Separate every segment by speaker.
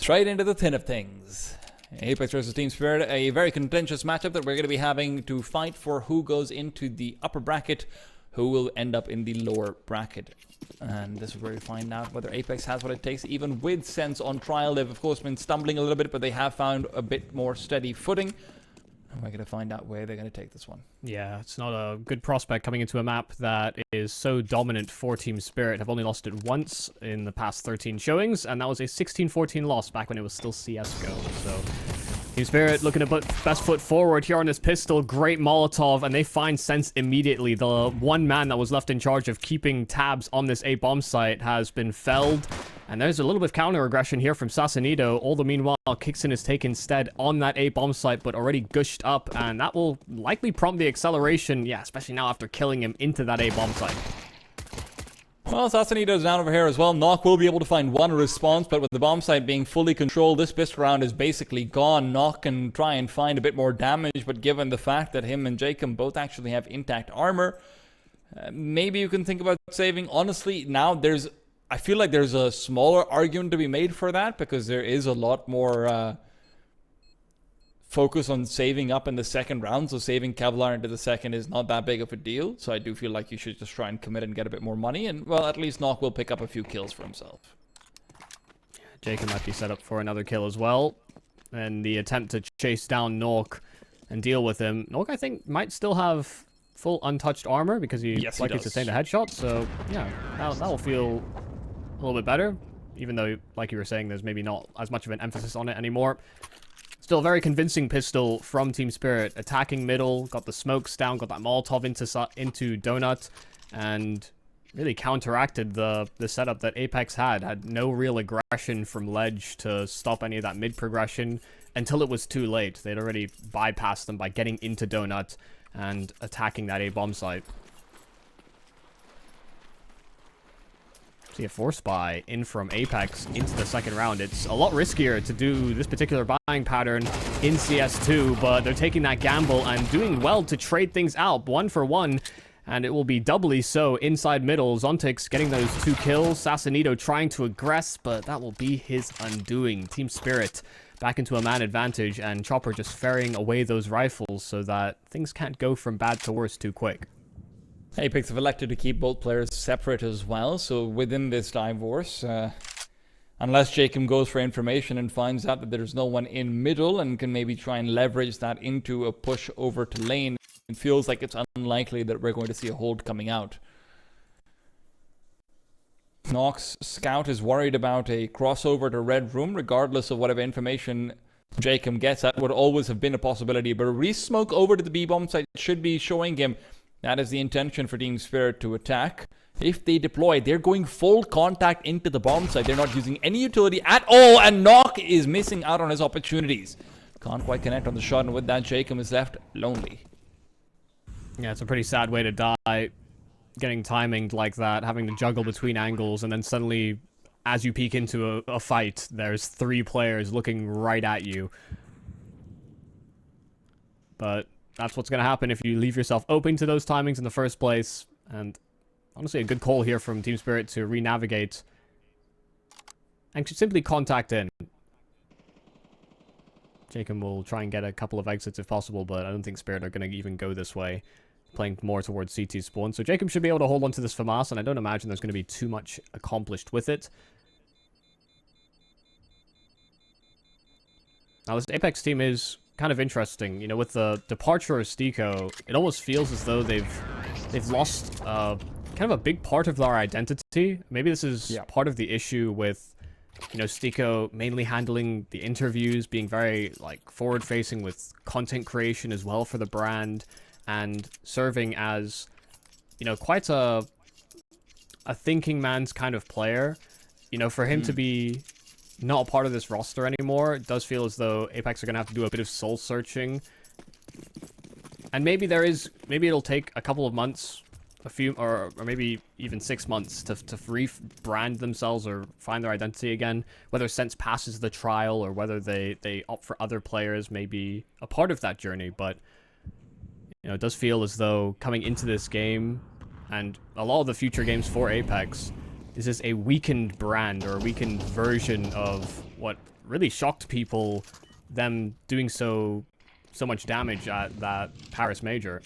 Speaker 1: Straight into the tin of things. Apeks versus Team Spirit, a very contentious matchup that we're going to be having to fight for who goes into the upper bracket, who will end up in the lower bracket. And this is where we find out whether Apeks has what it takes. Even with Sense on trial, they've of course been stumbling a little bit, but they have found a bit more steady footing. And we're going to find out where they're going to take this one.
Speaker 2: Yeah, it's not a good prospect coming into a map that is so dominant for Team Spirit. Have only lost it once in the past 13 showings, and that was a 16-14 loss back when it was still CSGO. So Team Spirit looking to put best foot forward here on this pistol. Great Molotov, and they find Sense immediately. The one man that was left in charge of keeping tabs on this A bomb site has been felled. And there's a little bit of counter-aggression here from Sasanido. All the meanwhile, kyxsan is taken stead on that A bomb site, but already gushed up, and that will likely prompt the acceleration, yeah, especially now after killing him into that A bomb site.
Speaker 1: Well, Sasanido's down over here as well. nawwk will be able to find one response, but with the bomb site being fully controlled, this pistol round is basically gone. nawwk can try and find a bit more damage, but given the fact that him and Jacob both actually have intact armor, maybe you can think about saving. Honestly, now I feel like there's a smaller argument to be made for that, because there is a lot more focus on saving up in the second round, so saving Kevlar into the second is not that big of a deal. So I do feel like you should just try and commit and get a bit more money, and well, at least nawwk will pick up a few kills for himself.
Speaker 2: Jacob might be set up for another kill as well, and the attempt to chase down nawwk and deal with him. nawwk, I think, might still have full untouched armor, because he likely sustained a headshot, so yeah, that will feel a little bit better, even though, like you were saying, there's maybe not as much of an emphasis on it anymore. Still a very convincing pistol from Team Spirit. Attacking middle, got the smokes down, got that Molotov into Donut, and really counteracted the setup that Apeks had no real aggression from ledge to stop any of that mid progression until it was too late. They'd already bypassed them by getting into Donut and attacking that A bomb site. See a force buy in from Apeks into the second round. It's a lot riskier to do this particular buying pattern in CS2, but they're taking that gamble and doing well to trade things out 1 for 1, and it will be doubly so inside middle. Zontix getting those 2 kills. Sasanido trying to aggress, but that will be his undoing. Team Spirit back into a man advantage, and Chopper just ferrying away those rifles so that things can't go from bad to worse too quick.
Speaker 1: Apeks have elected to keep both players separate as well, so within this divorce, unless Jacob goes for information and finds out that there's no one in middle and can maybe try and leverage that into a push over to lane, it feels like it's unlikely that we're going to see a hold coming out. nawwk's scout is worried about a crossover to red room, regardless of whatever information Jacob gets. That would always have been a possibility, but a re-smoke over to the B-bomb site should be showing him that is the intention for Team Spirit to attack. If they deploy, they're going full contact into the bomb site. They're not using any utility at all, and nawwk is missing out on his opportunities. Can't quite connect on the shot, and with that, Jacob is left lonely.
Speaker 2: Yeah, it's a pretty sad way to die, getting timinged like that, having to juggle between angles, and then suddenly, as you peek into a fight, there's 3 players looking right at you. But that's what's going to happen if you leave yourself open to those timings in the first place. And honestly, a good call here from Team Spirit to re-navigate and simply contact in. Jacob will try and get a couple of exits if possible, but I don't think Spirit are going to even go this way, playing more towards CT spawn. So Jacob should be able to hold on to this FAMAS, and I don't imagine there's going to be too much accomplished with it. Now, this Apeks team is kind of interesting. You know, with the departure of Stiko, it almost feels as though they've lost kind of a big part of their identity. Maybe this is part of the issue with, you know, Stiko mainly handling the interviews, being very like forward-facing with content creation as well for the brand, and serving as, you know, quite a thinking man's kind of player. You know, for him to be not a part of this roster anymore, it does feel as though Apeks are going to have to do a bit of soul searching. And maybe it'll take a couple of months, or maybe even 6 months to rebrand themselves or find their identity again. Whether Sense passes the trial or whether they opt for other players may be a part of that journey. But, you know, it does feel as though coming into this game and a lot of the future games for Apeks, is this a weakened brand or a weakened version of what really shocked people, them doing so much damage at that Paris Major.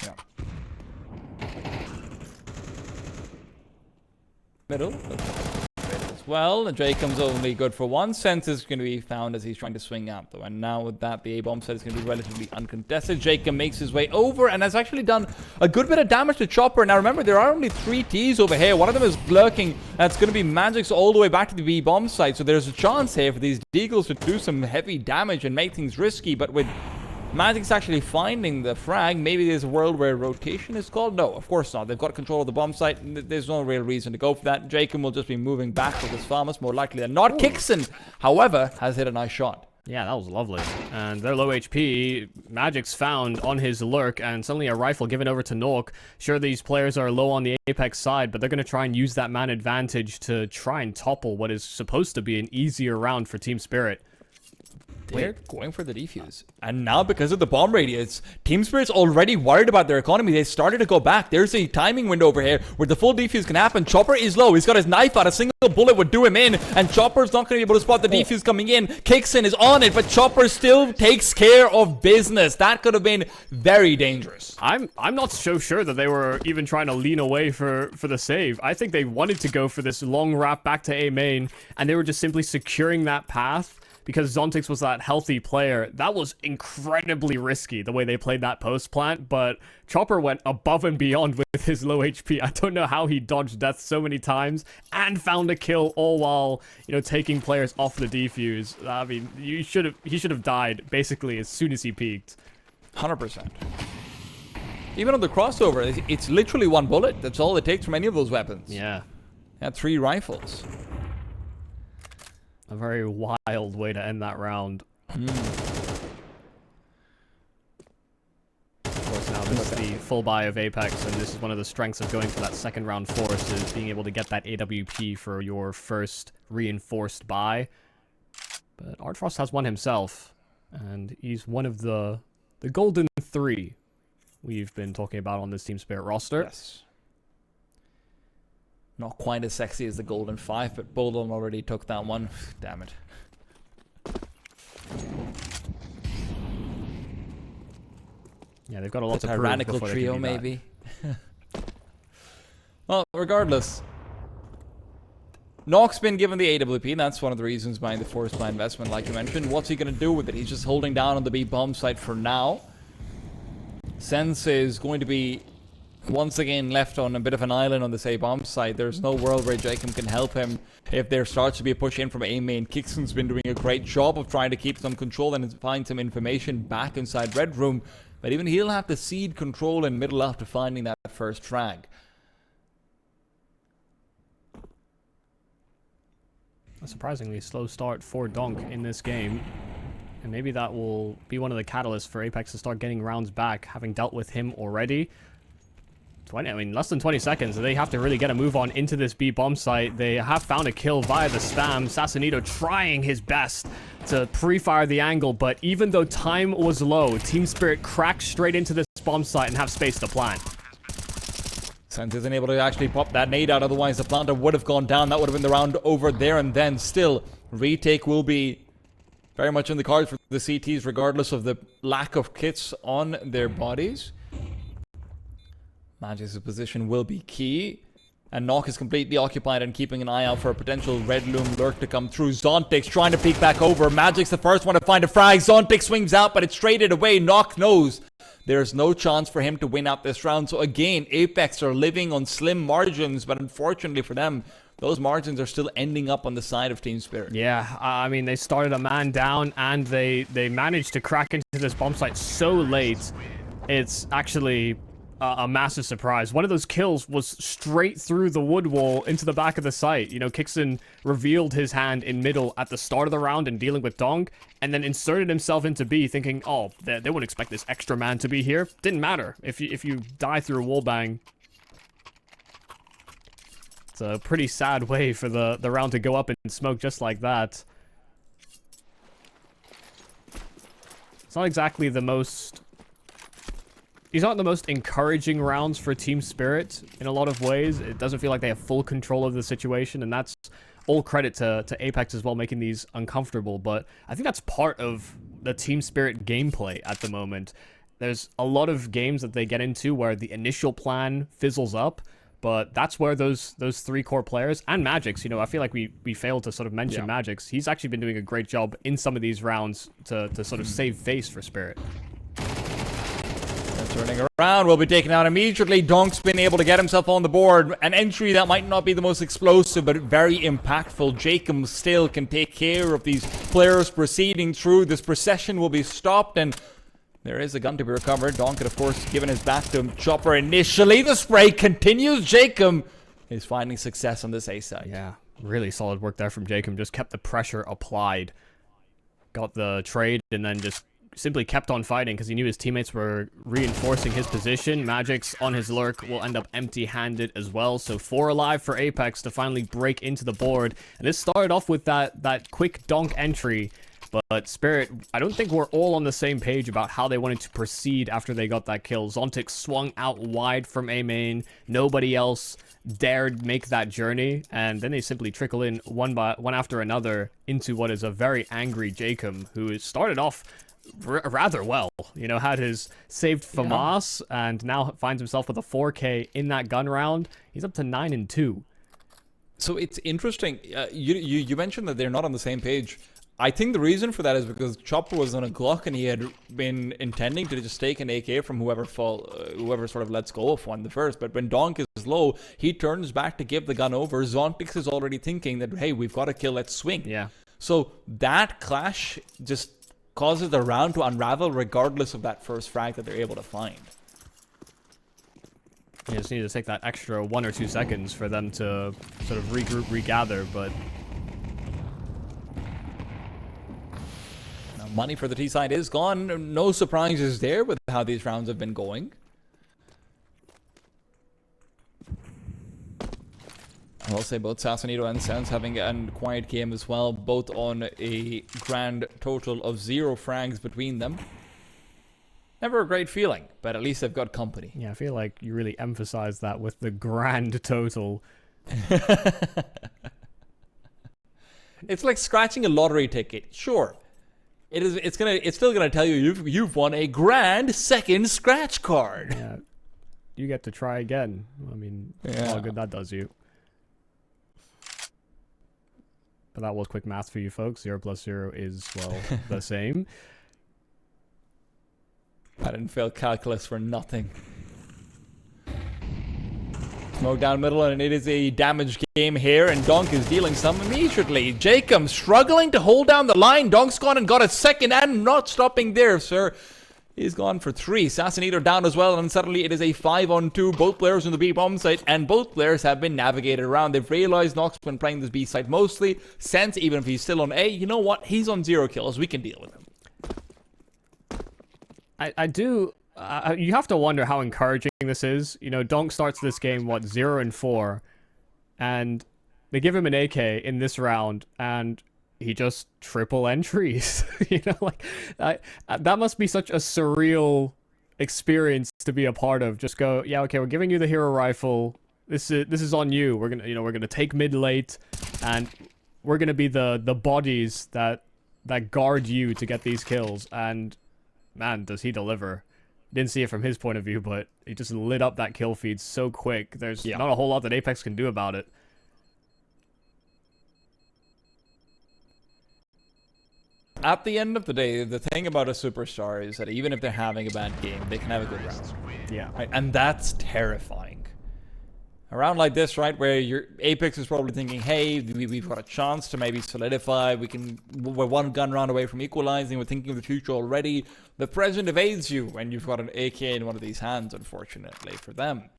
Speaker 1: Yeah. Middle. As well, and Jacob's only good for one. Sense is going to be found as he's trying to swing out, though. And now with that, the A-bomb set is going to be relatively uncontested. Jacob makes his way over and has actually done a good bit of damage to Chopper. Now remember, there are only 3 Ts over here. One of them is lurking. That's going to be Magic's all the way back to the B-bomb site. So there's a chance here for these Deagles to do some heavy damage and make things risky. But with Magic's actually finding the frag, maybe there's a world where rotation is called? No, of course not. They've got control of the bomb site. There's no real reason to go for that. Jacob will just be moving back with his farmers, more likely than not. kyxsan, however, has hit a nice shot.
Speaker 2: Yeah, that was lovely. And they're low HP. Magic's found on his lurk, and suddenly a rifle given over to nawwk. Sure, these players are low on the Apeks side, but they're going to try and use that man advantage to try and topple what is supposed to be an easier round for Team Spirit.
Speaker 1: They're going for the defuse. And now, because of the bomb radius, Team Spirit's already worried about their economy. They started to go back. There's a timing window over here where the full defuse can happen. Chopper is low. He's got his knife out. A single bullet would do him in. And Chopper's not going to be able to spot the defuse coming in. kyxsan is on it, but Chopper still takes care of business. That could have been very dangerous.
Speaker 2: I'm not so sure that they were even trying to lean away for the save. I think they wanted to go for this long wrap back to A main, and they were just simply securing that path. Because Zontix was that healthy player. That was incredibly risky, the way they played that post plant, but Chopper went above and beyond with his low HP. I don't know how he dodged death so many times and found a kill, all while, you know, taking players off the defuse. I mean, he should have died, basically, as soon as he peaked.
Speaker 1: 100%. Even on the crossover, it's literally 1 bullet. That's all it takes from any of those weapons.
Speaker 2: Yeah.
Speaker 1: Had 3 rifles.
Speaker 2: A very wild way to end that round. Of course, now this is the full buy of Apeks, and this is one of the strengths of going for that second round force, is being able to get that AWP for your first reinforced buy. But Artfrost has one himself, and he's one of the golden 3 we've been talking about on this Team Spirit roster.
Speaker 1: Yes. Not quite as sexy as the golden 5, but Bolden already took that one. Damn it.
Speaker 2: Yeah, they've got a lot to prove.
Speaker 1: Tyrannical trio, maybe. Well, regardless, nawwk's been given the AWP, and that's one of the reasons behind the forced buy investment, like you mentioned. What's he going to do with it? He's just holding down on the B bomb site for now. Sense is going to be once again left on a bit of an island on this A-bomb site. There's no world where Jacob can help him if there starts to be a push in from A main. kyxsan's been doing a great job of trying to keep some control and find some information back inside Red Room, but even he'll have to cede control in middle after finding that first frag.
Speaker 2: A surprisingly slow start for Donk in this game, and maybe that will be one of the catalysts for Apeks to start getting rounds back, having dealt with him already. Less than 20 seconds. They have to really get a move on into this B bomb site. They have found a kill via the spam. Sassanito trying his best to pre-fire the angle, but even though time was low, Team Spirit cracked straight into this bomb site and have space to plant.
Speaker 1: Sense isn't able to actually pop that nade out, otherwise the planter would have gone down. That would have been the round over there and then. Still, retake will be very much in the cards for the CTs, regardless of the lack of kits on their bodies. Magic's position will be key, and nawwk is completely occupied and keeping an eye out for a potential red loom lurk to come through. Zontix trying to peek back over. Magic's the first one to find a frag. Zontix swings out, but it's traded away. nawwk knows there's no chance for him to win out this round. So again, Apeks are living on slim margins, but unfortunately for them, those margins are still ending up on the side of Team Spirit.
Speaker 2: Yeah, I mean, they started a man down, and they managed to crack into this bomb site so late. It's actually a massive surprise. One of those kills was straight through the wood wall into the back of the site. You know, kyxsan revealed his hand in middle at the start of the round in dealing with Donk, and then inserted himself into B thinking, oh, they wouldn't expect this extra man to be here. Didn't matter. If you die through a wall bang. It's a pretty sad way for the round to go up in smoke just like that. It's not exactly the most these aren't the most encouraging rounds for Team Spirit in a lot of ways. It doesn't feel like they have full control of the situation, and that's all credit to Apeks as well, making these uncomfortable. But I think that's part of the Team Spirit gameplay at the moment. There's a lot of games that they get into where the initial plan fizzles up, but that's where those three core players, and Magix, you know, I feel like we failed to sort of mention Magix. He's actually been doing a great job in some of these rounds to sort of save face for Spirit.
Speaker 1: Turning around, will be taken out immediately. Donk's been able to get himself on the board. An entry that might not be the most explosive, but very impactful. Jacob still can take care of these players proceeding through. This procession will be stopped, and there is a gun to be recovered. Donk had, of course, given his back to Chopper initially. The spray continues. Jacob is finding success on this A side.
Speaker 2: Yeah, really solid work there from Jacob. Just kept the pressure applied. Got the trade, and then just simply kept on fighting because he knew his teammates were reinforcing his position. Magix on his lurk will end up empty-handed as well. So 4 alive for Apeks to finally break into the board. And this started off with that quick Donk entry. But Spirit, I don't think we're all on the same page about how they wanted to proceed after they got that kill. Zontic swung out wide from A main. Nobody else dared make that journey. And then they simply trickle in one after another into what is a very angry Jacob, who started off rather well, you know, had his saved FAMAS and now finds himself with a 4K in that gun round. He's up to 9-2.
Speaker 1: So it's interesting. You mentioned that they're not on the same page. I think the reason for that is because Chopper was on a Glock and he had been intending to just take an AK from whoever sort of lets go of one the first. But when Donk is low, he turns back to give the gun over. Zontix is already thinking that, hey, we've got a kill, let's swing.
Speaker 2: Yeah.
Speaker 1: So that clash just causes the round to unravel regardless of that first frag that they're able to find.
Speaker 2: You just need to take that extra 1 or 2 seconds for them to sort of regroup, regather, but
Speaker 1: now, money for the T side is gone. No surprises there with how these rounds have been going. I'll say both Sassanito and Sense having a quiet game as well, both on a grand total of 0 frags between them. Never a great feeling, but at least they've got company.
Speaker 2: Yeah, I feel like you really emphasize that with the grand total.
Speaker 1: It's like scratching a lottery ticket. Sure, it's still gonna tell you you've won a grand second scratch card.
Speaker 2: Yeah, you get to try again. I mean, how good that does you. But that was quick math for you folks. 0 plus 0 is, well, the same.
Speaker 1: I didn't fail calculus for nothing. Smoke down middle, and it is a damage game here, and Donk is dealing some immediately. Jacob struggling to hold down the line. Donk's gone and got a second, and not stopping there, sir. He's gone for 3. Sassanito down as well, and suddenly it is a 5-on-2. Both players on the B bomb site, and both players have been navigated around. They've realized Nox been playing this B site mostly. Sense, even if he's still on A, you know what? He's on 0 kills. We can deal with him.
Speaker 2: I do. You have to wonder how encouraging this is. You know, Donk starts this game, what, 0-4, and they give him an AK in this round, and he just triple entries. You know, like that must be such a surreal experience to be a part of. Just go, yeah, okay, we're giving you the hero rifle. This is on you. We're gonna take mid late, and we're gonna be the bodies that guard you to get these kills. And man, does he deliver. Didn't see it from his point of view, but he just lit up that kill feed so quick. There's not a whole lot that Apeks can do about it.
Speaker 1: At the end of the day, the thing about a superstar is that even if they're having a bad game, they can have a good round.
Speaker 2: Yeah.
Speaker 1: Right? And that's terrifying. A round like this, right, where your Apeks is probably thinking, hey, we've got a chance to maybe solidify. We're 1 gun round away from equalizing. We're thinking of the future already. The present evades you when you've got an AK in one of these hands, unfortunately, for them.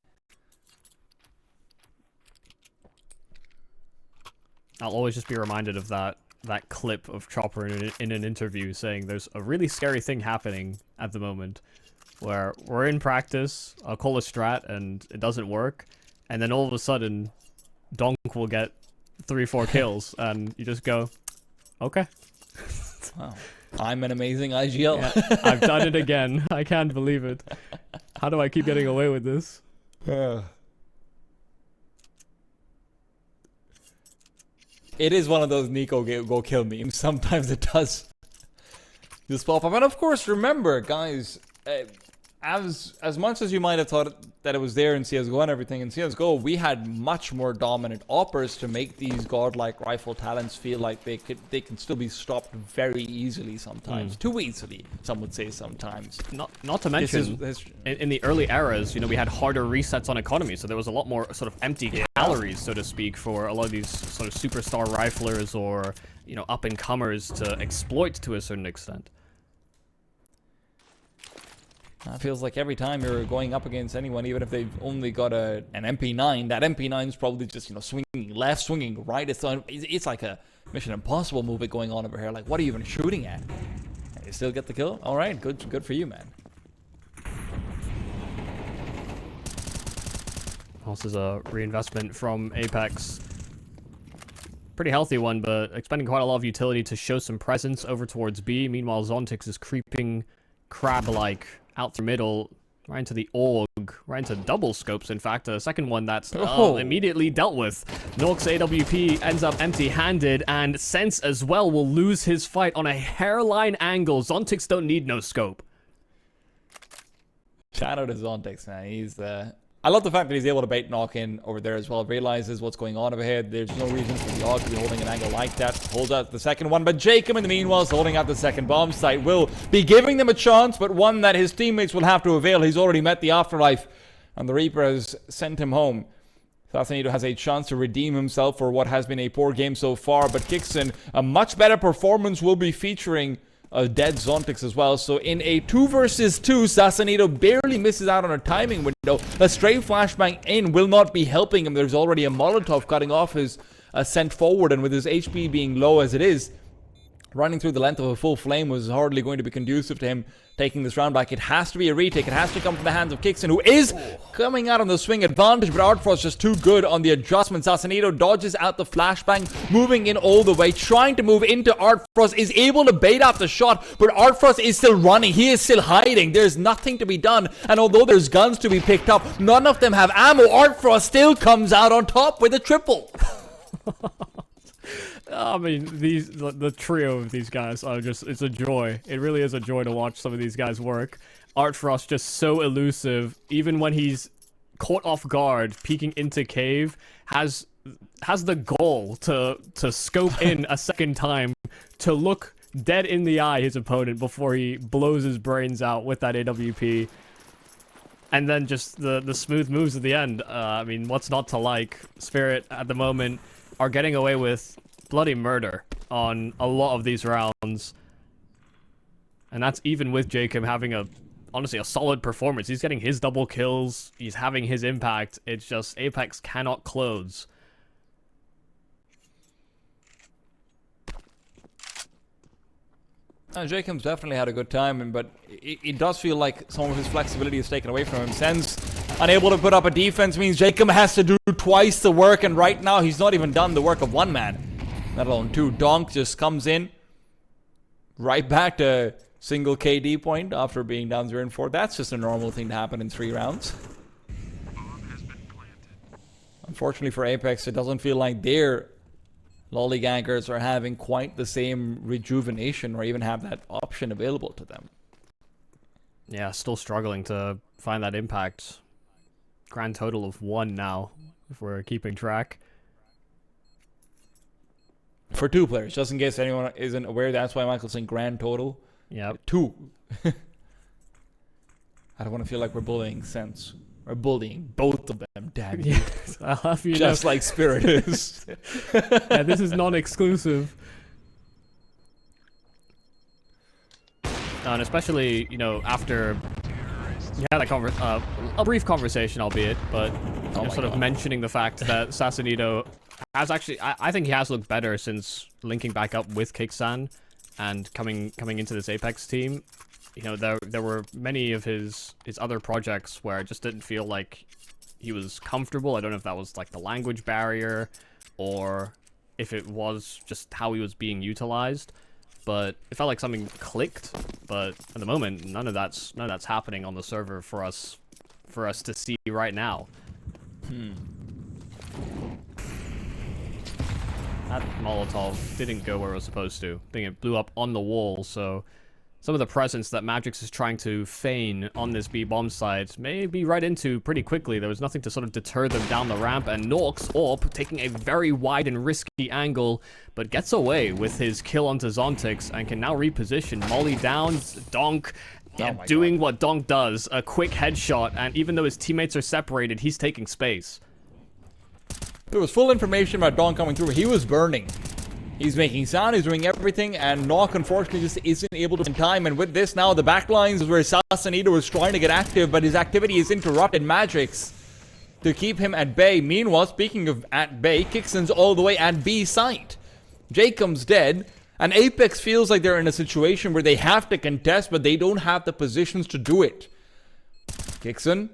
Speaker 2: I'll always just be reminded of that clip of Chopper in an interview saying there's a really scary thing happening at the moment where we're in practice, I'll call a strat and it doesn't work, and then all of a sudden Donk will get 3-4 kills and you just go, okay.
Speaker 1: Wow. I'm an amazing IGL.
Speaker 2: Yeah, I've done it again. I can't believe it. How do I keep getting away with this?
Speaker 1: It is one of those Nico go kill memes. Sometimes it does just pop up. And of course, remember, guys, as much as you might have thought that it was there in CSGO and everything, in CSGO, we had much more dominant oppers to make these godlike rifle talents feel like they can still be stopped very easily sometimes. Too easily, some would say sometimes.
Speaker 2: Not to mention, in the early eras, you know, we had harder resets on economy, so there was a lot more sort of empty calories, so to speak, for a lot of these sort of superstar riflers or, you know, up-and-comers to exploit to a certain extent.
Speaker 1: It feels like every time you're going up against anyone, even if they've only got an MP9, that MP9 is probably just, you know, swinging left, swinging right. It's like a Mission Impossible movie going on over here. Like, what are you even shooting at? And you still get the kill? All right, good for you, man.
Speaker 2: This is a reinvestment from Apeks. Pretty healthy one, but expending quite a lot of utility to show some presence over towards B. Meanwhile, Zontix is creeping crab-like out the middle, right into the AUG, right into double scopes, in fact. A second one that's immediately dealt with. nawwk's AWP ends up empty-handed, and Sense as well will lose his fight on a hairline angle. Zontix don't need no scope.
Speaker 1: Shout out to Zontix, man. He's I love the fact that he's able to bait knock in over there as well. Realizes what's going on over here. There's no reason for the AUG to be holding an angle like that. Holds out the second one, but Jacob in the meanwhile is holding out the second bomb site. Will be giving them a chance, but one that his teammates will have to avail. He's already met the afterlife, and the Reaper has sent him home. kyxsan has a chance to redeem himself for what has been a poor game so far, but kyxsan, a much better performance, will be featuring a dead Zontix as well. So in a 2 versus 2, kyxsan barely misses out on a timing window. A straight flashbang in will not be helping him. There's already a Molotov cutting off his ascent forward, and with his HP being low as it is, running through the length of a full flame was hardly going to be conducive to him taking this round back. It has to be a retake. It has to come from the hands of kyxsan, who is coming out on the swing advantage, but Artfrost just too good on the adjustments. kyxsan dodges out the flashbang, moving in all the way, trying to move into Artfrost, is able to bait out the shot, but Artfrost is still running. He is still hiding. There's nothing to be done, and although there's guns to be picked up, none of them have ammo. Artfrost still comes out on top with a triple.
Speaker 2: I mean, the trio of these guys are just, it's a joy. It really is a joy to watch some of these guys work. Artfrost just so elusive, even when he's caught off guard, peeking into cave, has the goal to scope in a second time, to look dead in the eye his opponent before he blows his brains out with that AWP. And then just the smooth moves at the end. I mean, what's not to like? Spirit, at the moment, are getting away with bloody murder on a lot of these rounds. And that's even with Jacob having honestly a solid performance. He's getting his double kills, he's having his impact. It's just Apeks cannot close.
Speaker 1: Jacob's definitely had a good time, but it does feel like some of his flexibility is taken away from him. Sense unable to put up a defense means Jacob has to do twice the work, and right now he's not even done the work of one man, let alone two. Donk just comes in right back to single KD point after being down 0-4. That's just a normal thing to happen in 3 rounds. Unfortunately for Apeks, it doesn't feel like their lollygaggers are having quite the same rejuvenation or even have that option available to them.
Speaker 2: Yeah, still struggling to find that impact. Grand total of 1 now, if we're keeping track.
Speaker 1: For 2 players, just in case anyone isn't aware, that's why Michael's saying grand total.
Speaker 2: Yeah.
Speaker 1: 2. I don't want to feel like we're bullying Sense. We're bullying both of them, damn you.
Speaker 2: Yes, I'll have you
Speaker 1: just
Speaker 2: know.
Speaker 1: like Spirit is.
Speaker 2: Yeah, this is non-exclusive. And especially, you know, after you had a brief conversation, albeit, but sort of mentioning the fact that kyxsan has actually, I think he has looked better since linking back up with kyxsan and coming into this Apeks team. You know, there were many of his other projects where it just didn't feel like he was comfortable. I don't know if that was like the language barrier or if it was just how he was being utilized, but it felt like something clicked. But at the moment, none of that's happening on the server for us for us to see right now. That Molotov didn't go where it was supposed to. I think it blew up on the wall, so some of the presence that Magics is trying to feign on this B-bomb site may be right into pretty quickly. There was nothing to sort of deter them down the ramp, and nawwk's AWP taking a very wide and risky angle, but gets away with his kill onto Zontix and can now reposition. Molly down, Donk, doing what Donk does, a quick headshot, and even though his teammates are separated, he's taking space.
Speaker 1: There was full information about Donk coming through. He was burning. He's making sound, he's doing everything, and nawwk unfortunately just isn't able to in time. And with this now, the backlines is where kyxsan was trying to get active, but his activity is interrupted. Magics to keep him at bay. Meanwhile, speaking of at bay, kyxsan's all the way at B site. Jacob's dead, and Apeks feels like they're in a situation where they have to contest, but they don't have the positions to do it. kyxsan,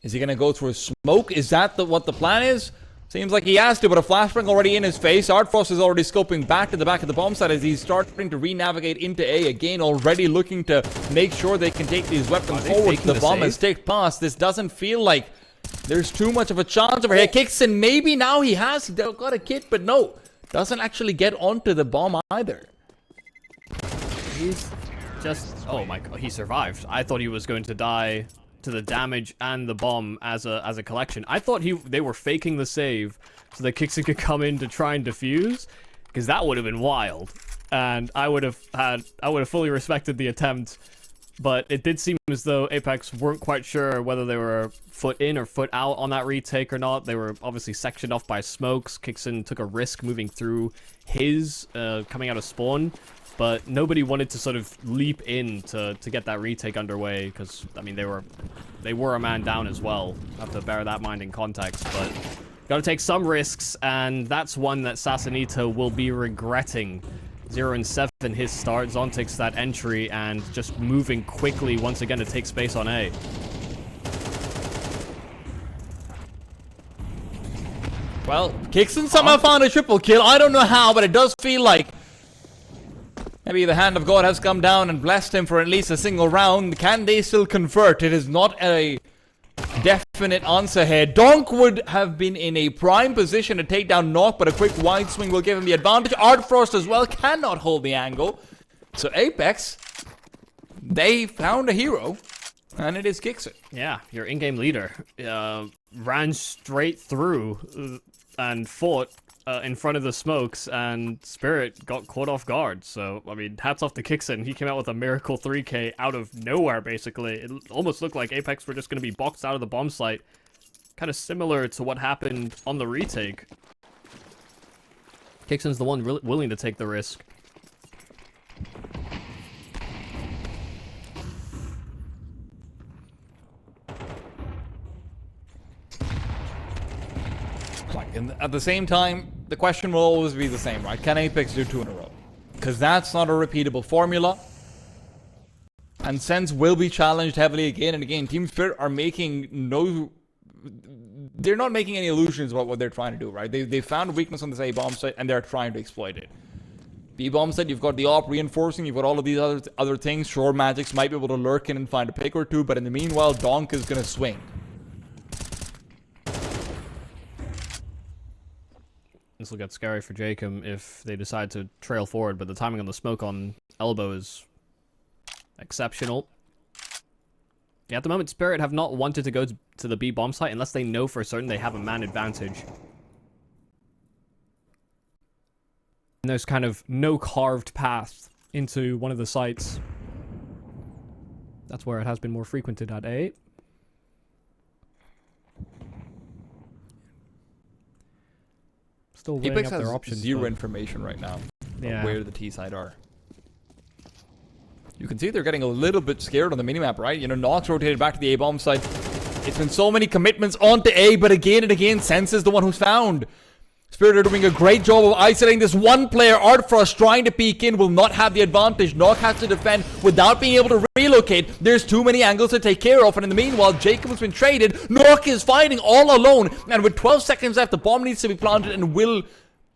Speaker 1: is he gonna go through a smoke? Is that what the plan is? Seems like he has to, but a flashbang already in his face. Artfrost is already scoping back to the back of the bomb site as he's starting to re-navigate into A again, already looking to make sure they can take these weapons forward. The bomb has ticked past. This doesn't feel like there's too much of a chance over here. kyxsan, maybe now he has got a kit, but no, doesn't actually get onto the bomb either.
Speaker 2: He's just, oh my god, he survived. I thought he was going to die to the damage and the bomb as a collection. I thought they were faking the save so that kyxsan could come in to try and defuse, because that would have been wild, and I would have fully respected the attempt. But it did seem as though Apeks weren't quite sure whether they were foot in or foot out on that retake or not. They were obviously sectioned off by smokes. kyxsan took a risk moving through his coming out of spawn, but nobody wanted to sort of leap in to get that retake underway, because I mean they were a man down as well. Have to bear that in mind in context, but gotta take some risks, and that's one that kyxsan will be regretting. 0-7 his start. Zontix that entry and just moving quickly once again to take space on A.
Speaker 1: Well, kyxsan somehow found a triple kill. I don't know how, but it does feel like maybe the hand of God has come down and blessed him for at least a single round. Can they still convert? It is not a definite answer here. Donk would have been in a prime position to take down nawwk, but a quick wide swing will give him the advantage. Artfrost as well cannot hold the angle. So Apeks, they found a hero, and it is kyxsan.
Speaker 2: Yeah, your in-game leader ran straight through and fought in front of the smokes, and Spirit got caught off guard. So, I mean, hats off to kyxsan. He came out with a miracle 3K out of nowhere, basically. It almost looked like Apeks were just going to be boxed out of the bomb site. Kind of similar to what happened on the retake. kyxsan's the one willing to take the risk.
Speaker 1: And at the same time, the question will always be the same, right? Can Apeks do 2 in a row? Because that's not a repeatable formula. And Sense will be challenged heavily again and again. Team Spirit are making they're not making any illusions about what they're trying to do, right? They found a weakness on this A bomb site and they're trying to exploit it. B bomb site, you've got the AWP reinforcing, you've got all of these other things. Sure, Magics might be able to lurk in and find a pick or two, but in the meanwhile, Donk is gonna swing.
Speaker 2: This will get scary for Jacob if they decide to trail forward, but the timing on the smoke on elbow is exceptional. Yeah, at the moment, Spirit have not wanted to go to the B bomb site unless they know for certain they have a man advantage. And there's kind of no carved path into one of the sites. That's where it has been more frequented at A. Still weighing up their options.
Speaker 1: Zero information right now on where the T side are. You can see they're getting a little bit scared on the minimap, right? You know, nawwk's rotated back to the A bomb side. It's been so many commitments onto A, but again and again, Sense is the one who's found. Spirit are doing a great job of isolating this one player. Artfrost trying to peek in will not have the advantage. nawwk has to defend without being able to relocate. There's too many angles to take care of, and in the meanwhile, Jacob has been traded. nawwk is fighting all alone, and with 12 seconds left, the bomb needs to be planted and will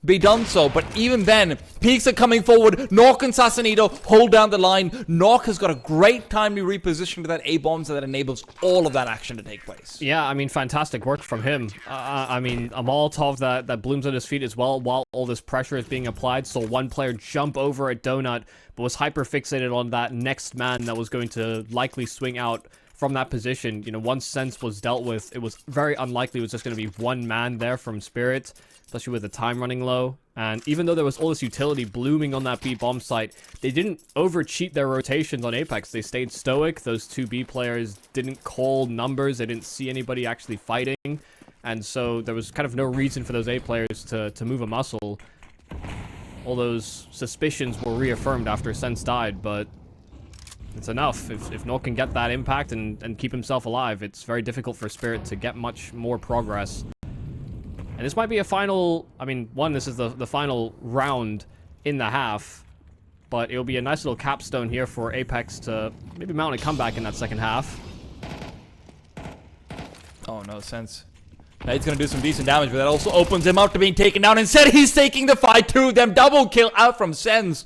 Speaker 1: be done so. But even then, Peaks are coming forward. nawwk and Sassanito hold down the line. nawwk has got a great timely reposition to that A-bomb, so that enables all of that action to take place.
Speaker 2: Yeah, I mean, fantastic work from him. I mean, a Molotov that blooms on his feet as well while all this pressure is being applied. So one player jump over at Donut, but was hyper-fixated on that next man that was going to likely swing out from that position. You know, once Sense was dealt with, it was very unlikely it was just going to be one man there from Spirit, especially with the time running low. And even though there was all this utility blooming on that B bomb site, they didn't over-cheat their rotations on Apeks. They stayed stoic. Those two B players didn't call numbers. They didn't see anybody actually fighting. And so there was kind of no reason for those A players to move a muscle. All those suspicions were reaffirmed after Sense died, but it's enough. If nawwk can get that impact and keep himself alive, it's very difficult for Spirit to get much more progress. And this might be a final... I mean, this is the final round in the half, but it'll be a nice little capstone here for Apeks to maybe mount a comeback in that second half.
Speaker 1: Oh, no sense. Now he's going to do some decent damage, but that also opens him up to being taken down. Instead, he's taking the fight to them. Double kill out from Sense.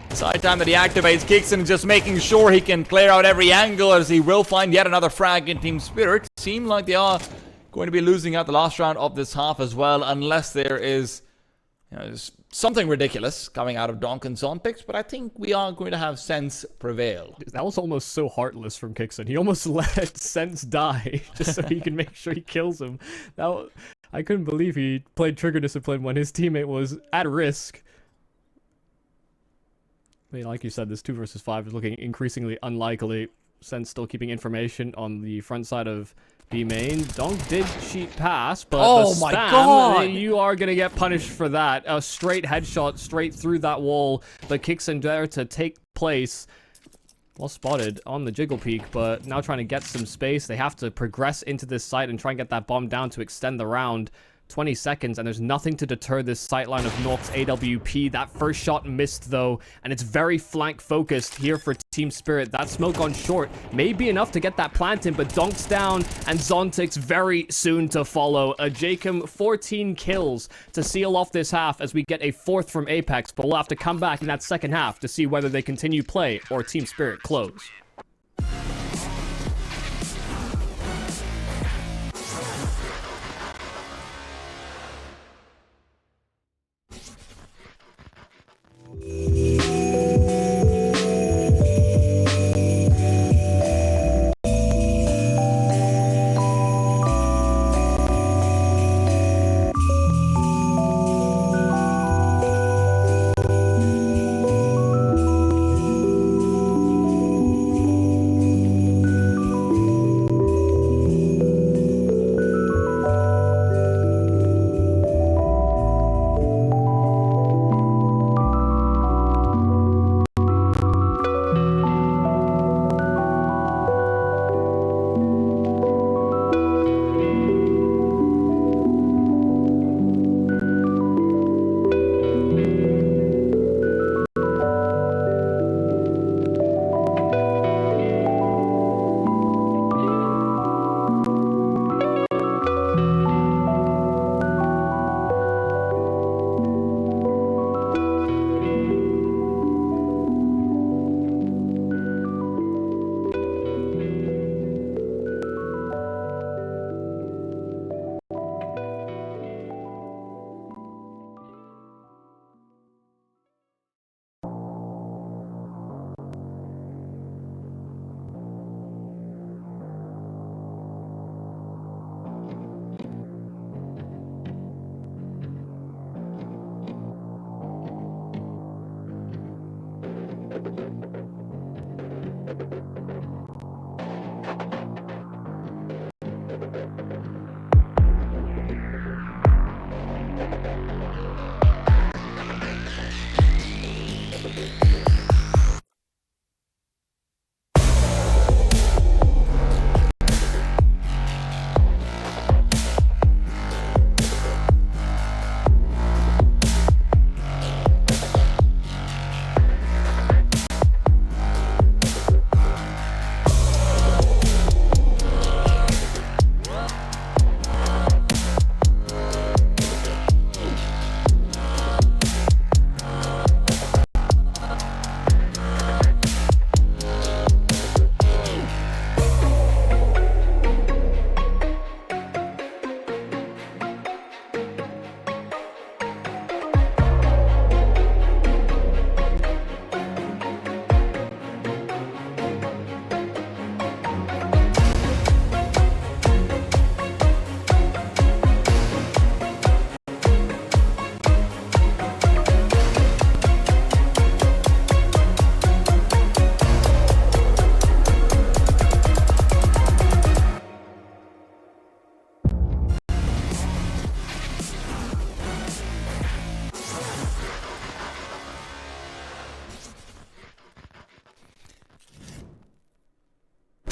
Speaker 1: Side time that he activates, kyxsan just making sure he can clear out every angle, as he will find yet another frag in Team Spirit. Seem like they are going to be losing out the last round of this half as well, unless there is, you know, something ridiculous coming out of Donk and Zontix, but I think we are going to have Sense prevail.
Speaker 2: That was almost so heartless from kyxsan. He almost let Sense die just so he can make sure he kills him. Now, I couldn't believe he played trigger discipline when his teammate was at risk. I mean, like you said, this 2 versus 5 is looking increasingly unlikely. Sense still keeping information on the front side of B main. Donk did cheat pass, but
Speaker 1: oh
Speaker 2: the
Speaker 1: my
Speaker 2: spam,
Speaker 1: god!
Speaker 2: You are going to get punished for that. A straight headshot straight through that wall, but kyxsan there to take place. Well spotted on the jiggle peak, but now trying to get some space. They have to progress into this site and try and get that bomb down to extend the round. 20 seconds, and there's nothing to deter this sightline of nawwk's AWP. That first shot missed, though, and it's very flank-focused here for Team Spirit. That smoke on short may be enough to get that plant in, but Donk's down, and Zontix very soon to follow. A Jacob 14 kills to seal off this half as we get a 4th from Apeks, but we'll have to come back in that second half to see whether they continue play or Team Spirit close.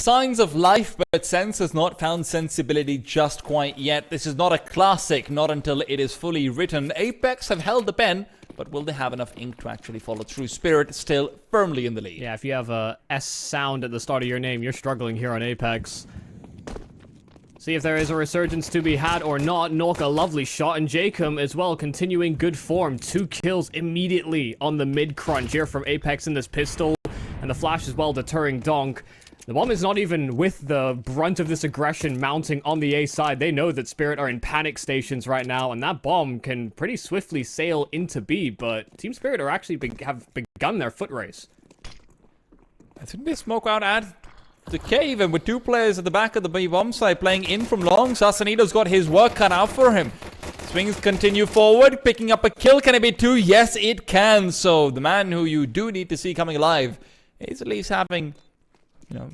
Speaker 1: Signs of life, but Sense has not found sensibility just quite yet. This is not a classic, not until it is fully written. Apeks have held the pen, but will they have enough ink to actually follow through? Spirit still firmly in the lead.
Speaker 2: Yeah, if you have a S sound at the start of your name, you're struggling here on Apeks. See if there is a resurgence to be had or not. nawwk, a lovely shot, and Jacob as well, continuing good form. 2 kills immediately on the mid-crunch here from Apeks in this pistol, and the flash as well deterring Donk. The bomb is not even with the brunt of this aggression mounting on the A side. They know that Spirit are in panic stations right now, and that bomb can pretty swiftly sail into B, but Team Spirit are actually have begun their foot race.
Speaker 1: I think they smoke out at the cave, and with 2 players at the back of the B bomb side playing in from long, Sasanito's got his work cut out for him. Swings continue forward, picking up a kill. Can it be 2? Yes, it can. So the man who you do need to see coming alive is at least having...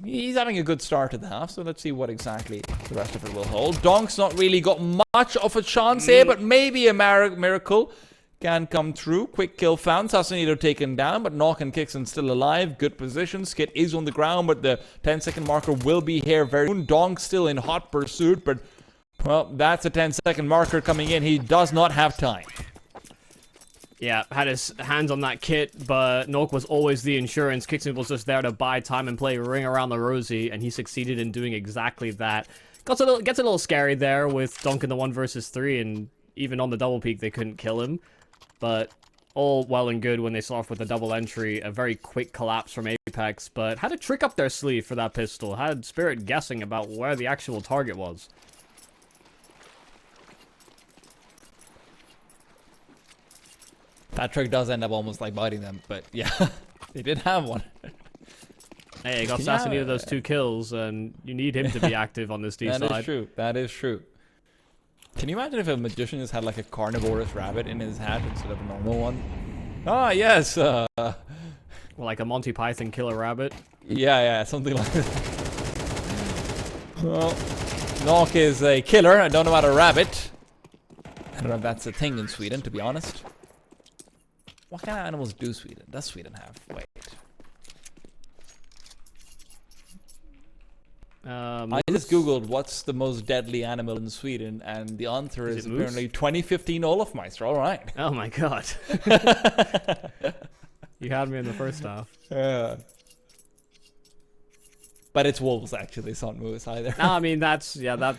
Speaker 1: he's having a good start to the half, so let's see what exactly the rest of it will hold. Donk's not really got much of a chance here, but maybe a miracle can come through. Quick kill found. Sasanito taken down, but nawwk and kyxsan still alive. Good position. Skit is on the ground, but the 10-second marker will be here very soon. Donk still in hot pursuit, but, well, that's a 10-second marker coming in. He does not have time.
Speaker 2: Yeah, had his hands on that kit, but nawwk was always the insurance. kyxsan was just there to buy time and play ring around the rosy, and he succeeded in doing exactly that. Gets a little scary there with Donk in the 1 versus 3, and even on the double peak they couldn't kill him. But all well and good when they saw off with the double entry. A very quick collapse from Apeks, but had a trick up their sleeve for that pistol. Had Spirit guessing about where the actual target was.
Speaker 1: That trick does end up almost like biting them, but yeah, they did have one.
Speaker 2: Hey, he got Sasanito those 2 kills, and you need him to be active on this D side.
Speaker 1: That is true. That is true. Can you imagine if a magician just had like a carnivorous rabbit in his hat instead of a normal one? Ah, yes.
Speaker 2: Like a Monty Python killer rabbit.
Speaker 1: Yeah, something like that. Well, nawwk is a killer. I don't know about a rabbit. I don't know if that's a thing in Sweden, to be honest. What kind of animals do Sweden? Does Sweden have? Wait. I just googled what's the most deadly animal in Sweden, and the answer is apparently 2015 Olafmeister. All right.
Speaker 2: Oh my god. You had me in the first half.
Speaker 1: Yeah. But it's wolves actually, it's not moose either.
Speaker 2: No, I mean that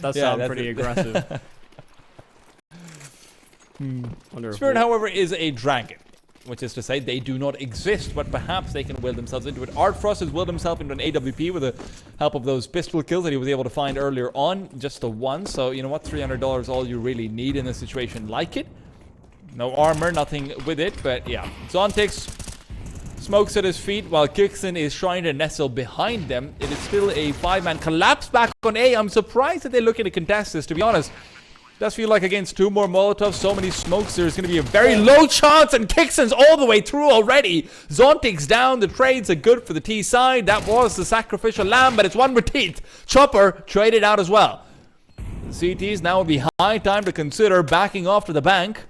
Speaker 2: does sound pretty aggressive.
Speaker 1: Spirit, however, is a dragon. Which is to say, they do not exist, but perhaps they can will themselves into it. Artfrost has willed himself into an AWP with the help of those pistol kills that he was able to find earlier on. Just the one, so you know what, $300 is all you really need in a situation like it. No armor, nothing with it, but yeah. Zontix smokes at his feet while kyxsan is trying to nestle behind them. It is still a 5-man collapse back on A. I'm surprised that they're looking to contest this, to be honest. Does feel like against 2 more Molotovs, so many smokes, there's going to be a very low chance, and kyxsan's all the way through already. Zontix down, the trades are good for the T side. That was the sacrificial lamb, but it's one with teeth. Chopper traded out as well. The CTs now would be high time to consider backing off to the bank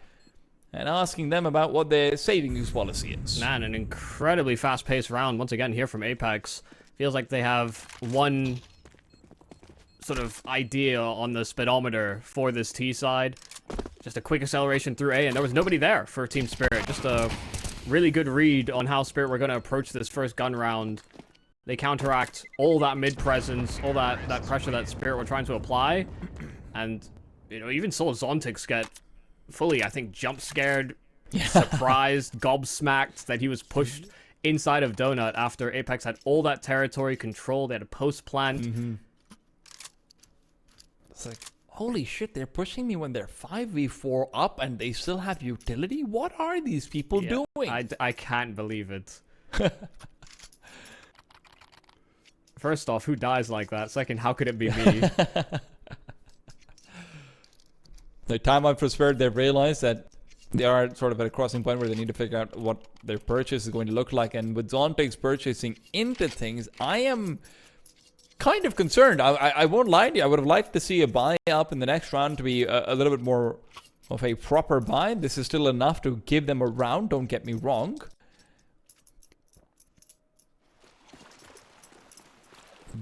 Speaker 1: and asking them about what their savings policy is.
Speaker 2: Man, an incredibly fast-paced round once again here from Apeks. Feels like they have one sort of idea on the speedometer for this T side. Just a quick acceleration through A, and there was nobody there for Team Spirit. Just a really good read on how Spirit were going to approach this first gun round. They counteract all that mid presence, all that pressure that Spirit were trying to apply, and even saw Zontix get fully, I think, jump scared, surprised, gobsmacked that he was pushed inside of Donut after Apeks had all that territory control. They had a post plant.
Speaker 1: It's like, holy shit, they're pushing me when they're 5v4 up and they still have utility? What are these people doing?
Speaker 2: I can't believe it. First off, who dies like that? Second, how could it be me?
Speaker 1: The time out for Spirit, they've realized that they are sort of at a crossing point where they need to figure out what their purchase is going to look like. And with Zontix purchasing into things, I am kind of concerned. I won't lie to you. I would have liked to see a buy up in the next round to be a little bit more of a proper buy. This is still enough to give them a round, don't get me wrong.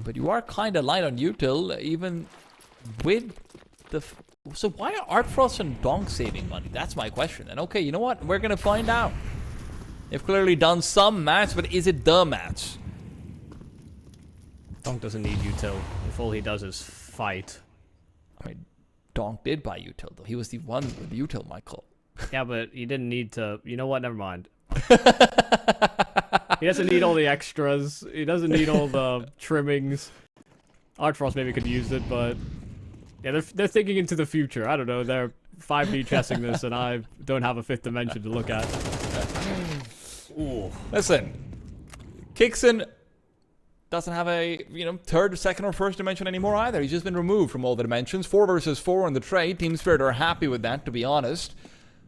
Speaker 1: But you are kind of light on util, even with the... So why are Artfrost and Donk saving money? That's my question. And okay, you know what? We're going to find out. They've clearly done some match, but is it the match?
Speaker 2: Donk doesn't need util. If all he does is fight.
Speaker 1: I mean, Donk did buy util, though. He was the one with the util, Michael.
Speaker 2: Yeah, but he didn't need to... You know what? Never mind. He doesn't need all the extras. He doesn't need all the trimmings. Artfrost maybe could use it, but... Yeah, they're thinking into the future. I don't know. They're 5D chessing this, and I don't have a fifth dimension to look at.
Speaker 1: Ooh. Listen, kyxsan doesn't have a, third, second, or first dimension anymore either. He's just been removed from all the dimensions. 4 versus 4 in the trade. Team Spirit are happy with that, to be honest.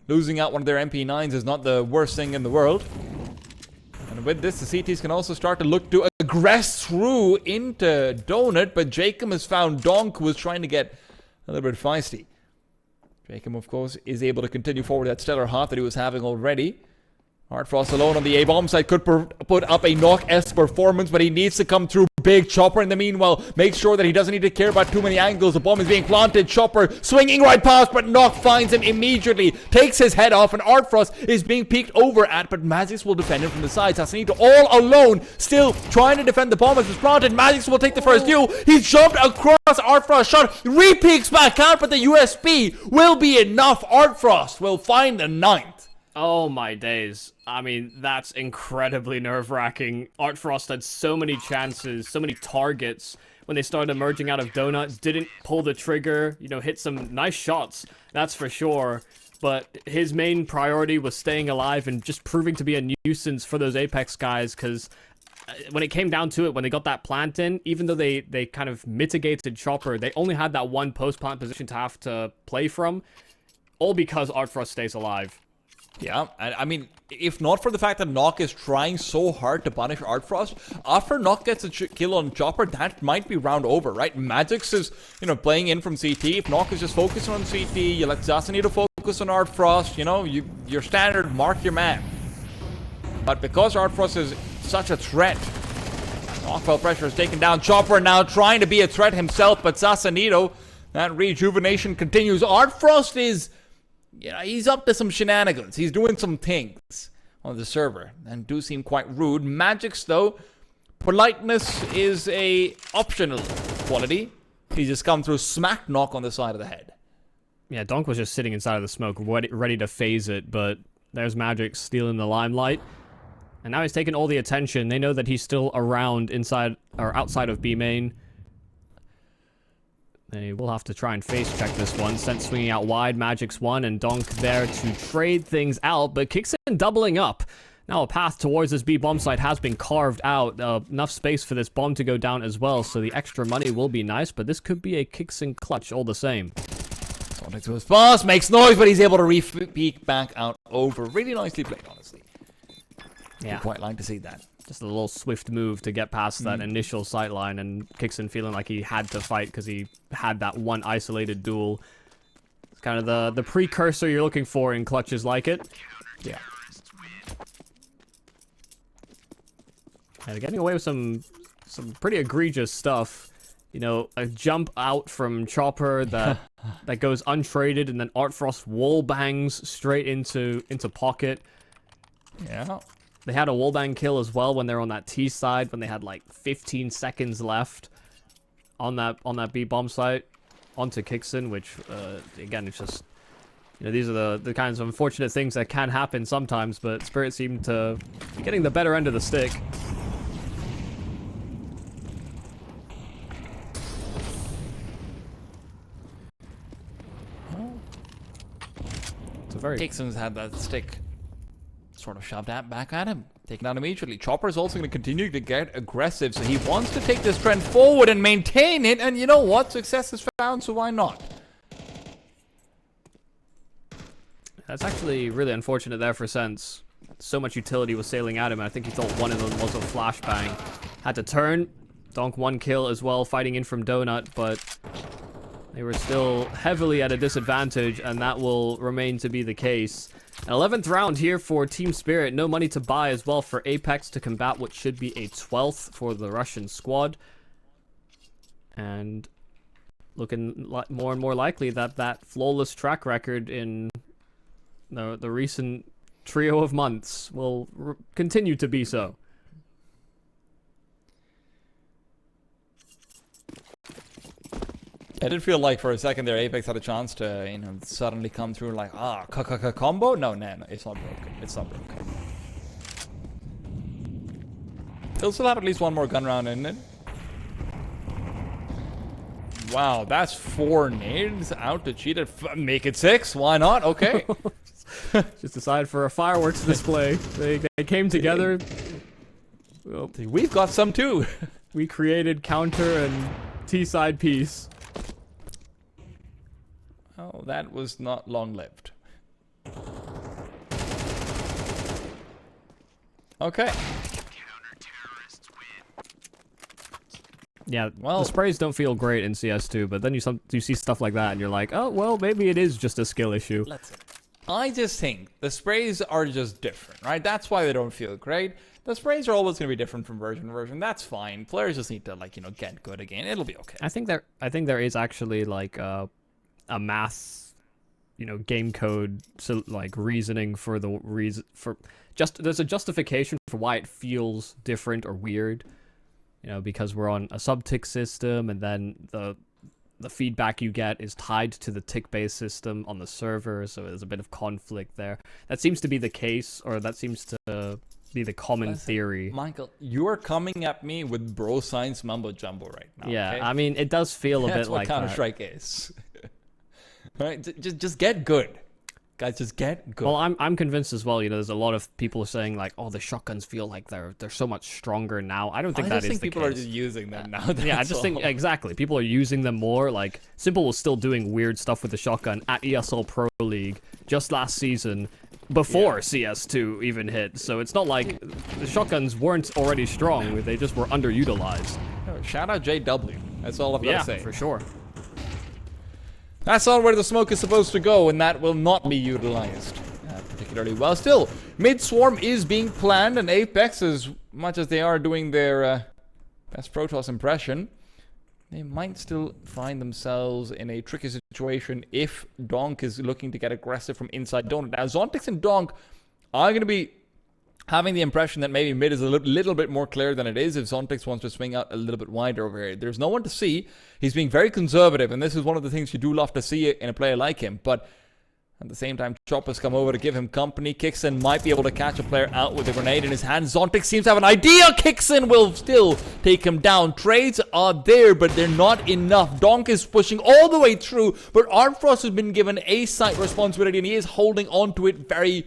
Speaker 1: Losing out one of their MP9s is not the worst thing in the world. And with this, the CTs can also start to look to aggress through into Donut, but Jacob has found Donk, who was trying to get a little bit feisty. Jacob, of course, is able to continue forward that stellar hot that he was having already. Artfrost alone on the A-bomb side could put up a knock-esque performance, but he needs to come through big. Chopper, in the meanwhile, makes sure that he doesn't need to care about too many angles. The bomb is being planted. Chopper swinging right past, but Knock finds him immediately. Takes his head off, and Artfrost is being peeked over at, but Magix will defend him from the sides. Hassanito all alone, still trying to defend the bomb as it's planted. Magix will take the first view. He's jumped across Artfrost. Shot re-peeks back out, but the USP will be enough. Artfrost will find the 9th.
Speaker 2: Oh my days. I mean, that's incredibly nerve-wracking. Artfrost had so many chances, so many targets when they started emerging out of donuts. Didn't pull the trigger, hit some nice shots, that's for sure. But his main priority was staying alive and just proving to be a nuisance for those Apeks guys, because when it came down to it, when they got that plant in, even though they kind of mitigated Chopper, they only had that one post-plant position to have to play from, all because Artfrost stays alive.
Speaker 1: Yeah, and I mean, if not for the fact that Knock is trying so hard to punish Artfrost, after Knock gets a kill on Chopper, that might be round over, right? Magix is, playing in from CT. If Knock is just focusing on CT, you let Zassanito focus on Artfrost, your standard, mark your man. But because Artfrost is such a threat, Knockfell pressure is taken down. Chopper now trying to be a threat himself, but Zassanito, that rejuvenation continues. Artfrost is... he's up to some shenanigans. He's doing some things on the server and do seem quite rude. Magix, though, politeness is a optional quality. He just come through smack Knock on the side of the head.
Speaker 2: Yeah, Donk was just sitting inside of the smoke, ready to phase it, but there's Magix stealing the limelight. And now he's taking all the attention. They know that he's still around inside or outside of B main. They will have to try and face check this one. Sent swinging out wide. Magix 1 and Donk there to trade things out. But kyxsan doubling up. Now a path towards this B bomb site has been carved out. Enough space for this bomb to go down as well. So the extra money will be nice. But this could be a kyxsan clutch all the same.
Speaker 1: Sonic to his boss. Makes noise, but he's able to re-peek back out over. Really nicely played, honestly.
Speaker 2: Yeah.
Speaker 1: I'd quite like to see that.
Speaker 2: Just a little swift move to get past that initial sightline, and kyxsan feeling like he had to fight because he had that one isolated duel. It's kind of the precursor you're looking for in clutches like it.
Speaker 1: Yeah.
Speaker 2: And they're getting away with some pretty egregious stuff. A jump out from Chopper that goes untraded, and then Artfrost wall bangs straight into pocket.
Speaker 1: Yeah.
Speaker 2: They had a wallbang kill as well when they're on that T side, when they had like 15 seconds left on that B bomb site onto kyxsan, which again, it's just these are the kinds of unfortunate things that can happen sometimes, but Spirit seemed to be getting the better end of the stick. It's a very
Speaker 1: kyxsan's had that stick sort of shoved back at him. Taken out immediately. Chopper is also going to continue to get aggressive, so he wants to take this trend forward and maintain it, and you know what? Success is found, so why not?
Speaker 2: That's actually really unfortunate there for Sense. So much utility was sailing at him, and I think he thought one of them was a flashbang. Had to turn. Donk 1 kill as well, fighting in from Donut, but they were still heavily at a disadvantage, and that will remain to be the case. An 11th round here for Team Spirit. No money to buy as well for Apeks to combat what should be a 12th for the Russian squad. and looking more and more likely that that flawless track record in the recent trio of months will continue to be so.
Speaker 1: I did feel like for a second there Apeks had a chance to, you know, suddenly come through like, combo? No, it's not broken. It's not broken. He'll still have at least one more gun round, isn't it? Wow, that's 4 nades out to cheat it. Make it 6. Why not? Okay.
Speaker 2: Just decided for a fireworks display. They came together.
Speaker 1: Well, we've got some too.
Speaker 2: We created counter and T-side piece.
Speaker 1: Oh, that was not long-lived. Okay.
Speaker 2: Yeah, well, the sprays don't feel great in CS2, but then you see stuff like that and you're like, oh, well, maybe it is just a skill issue.
Speaker 1: I just think the sprays are just different, right? That's why they don't feel great. The sprays are always going to be different from version to version. That's fine. Players just need to, like, you know, get good again. It'll be okay.
Speaker 2: I think there is actually like a math, you know, game code, so like reasoning for the reason for there's a justification for why it feels different or weird. You know, because we're on a subtick system, and then the feedback you get is tied to the tick-based system on the server, so there's a bit of conflict there. That seems to be the case, or that seems to be the common theory.
Speaker 1: Michael, you are coming at me with bro science mumbo jumbo right now.
Speaker 2: Yeah,
Speaker 1: okay?
Speaker 2: I mean, it does feel a bit like that.
Speaker 1: That's what Counter-Strike is. Right? Just get good. Guys, just get good.
Speaker 2: Well, I'm convinced as well. You know, there's a lot of people saying like, "Oh, the shotguns feel like they're so much stronger now." I don't think that is the case.
Speaker 1: I think people are just using them now.
Speaker 2: Yeah, I just think exactly. People are using them more. Like Simple was still doing weird stuff with the shotgun at ESL Pro League just last season, before CS2 even hit. So it's not like the shotguns weren't already strong; they just were underutilized.
Speaker 1: Shout out JW. That's all I've got to say.
Speaker 2: Yeah, for sure.
Speaker 1: That's not where the smoke is supposed to go, and that will not be utilized particularly well. Still, mid-swarm is being planned, and Apeks, as much as they are doing their best Protoss impression, they might still find themselves in a tricky situation if Donk is looking to get aggressive from inside Donut. Now, Zontix and Donk are going to be having the impression that maybe mid is a little bit more clear than it is if Zontix wants to swing out a little bit wider over here. There's no one to see. He's being very conservative, and this is one of the things you do love to see in a player like him. But at the same time, Chopperis come over to give him company. kyxsan might be able to catch a player out with a grenade in his hand. Zontix seems to have an idea. kyxsan will still take him down. Trades are there, but they're not enough. Donk is pushing all the way through, but Artfrost has been given a site responsibility, and he is holding on to it very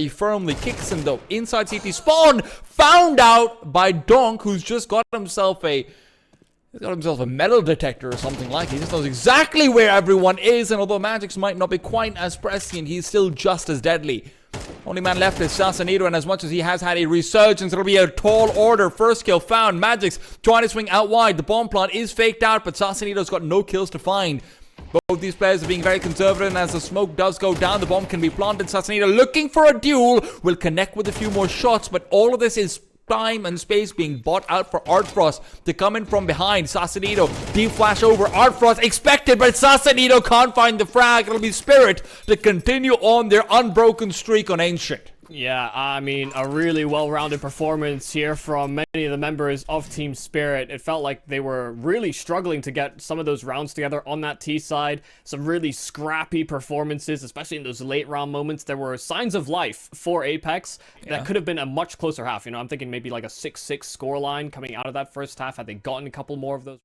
Speaker 1: firmly. kyxsan, though, inside CT spawn, found out by Donk, who's just got himself a metal detector or something like it. He just knows exactly where everyone is, and although Magix might not be quite as prescient, he's still just as deadly. Only man left is Sassanito, and as much as he has had a resurgence, it'll be a tall order. First kill found. Magix trying to swing out wide. The bomb plant is faked out, but Sassanito's got no kills to find. Both these players are being very conservative, and as the smoke does go down, the bomb can be planted. Sassanito looking for a duel, will connect with a few more shots, but all of this is time and space being bought out for Artfrost to come in from behind. Sassanito, deep flash over. Artfrost expected, but Sassanito can't find the frag. It'll be Spirit to continue on their unbroken streak on Ancient.
Speaker 2: Yeah, I mean, a really well-rounded performance here from many of the members of Team Spirit. It felt like they were really struggling to get some of those rounds together on that T side. Some really scrappy performances, especially in those late round moments. There were signs of life for Apeks that could have been a much closer half. You know, I'm thinking maybe like a 6-6 scoreline coming out of that first half had they gotten a couple more of those.